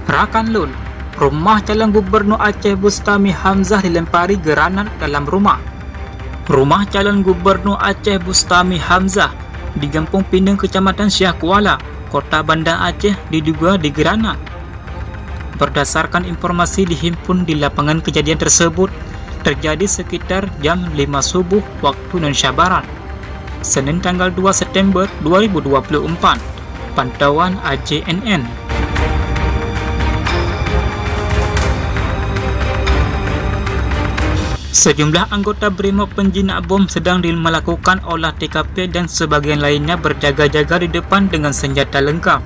Rakanlun, rumah calon gubernur Aceh Bustami Hamzah dilempari granat dalam rumah. Rumah calon gubernur Aceh Bustami Hamzah di Kampung Pinang, Kecamatan Syah Kuala, Kota Banda Aceh diduga digranat. Berdasarkan informasi dihimpun di lapangan, kejadian tersebut terjadi sekitar jam 5 subuh waktu Indonesia Barat, Senin tanggal 2 September 2024. Pantauan AJNN. Sejumlah anggota BRIMOB penjinak bom sedang melakukan olah TKP dan sebagian lainnya berjaga-jaga di depan dengan senjata lengkap.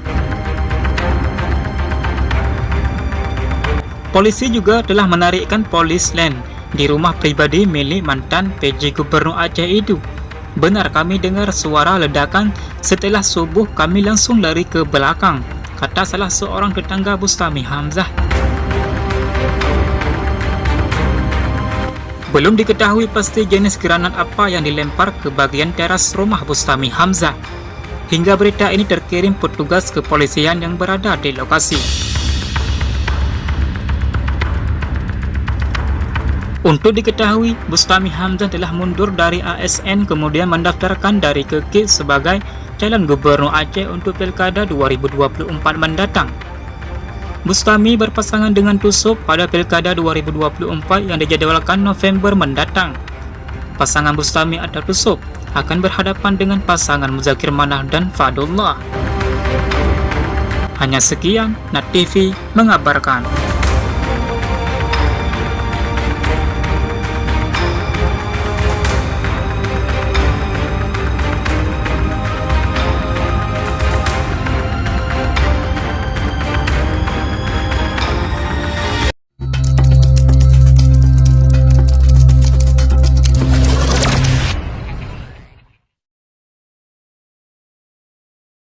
Polisi juga telah menarikkan polis lain di rumah pribadi milik mantan PJ Gubernur Aceh itu. Benar, kami dengar suara ledakan. Setelah subuh kami langsung lari ke belakang, kata salah seorang tetangga Bustami Hamzah. Belum diketahui pasti jenis granat apa yang dilempar ke bagian teras rumah Bustami Hamzah. Hingga berita ini terkirim petugas kepolisian yang berada di lokasi. Untuk diketahui, Bustami Hamzah telah mundur dari ASN kemudian mendaftarkan dari KK sebagai calon gubernur Aceh untuk Pilkada 2024 mendatang. Bustami berpasangan dengan Tusuk pada Pilkada 2024 yang dijadwalkan November mendatang. Pasangan Bustami atau Tusuk akan berhadapan dengan pasangan Muzakir Manaf dan Fadullah. Hanya sekian, NAT TV mengabarkan.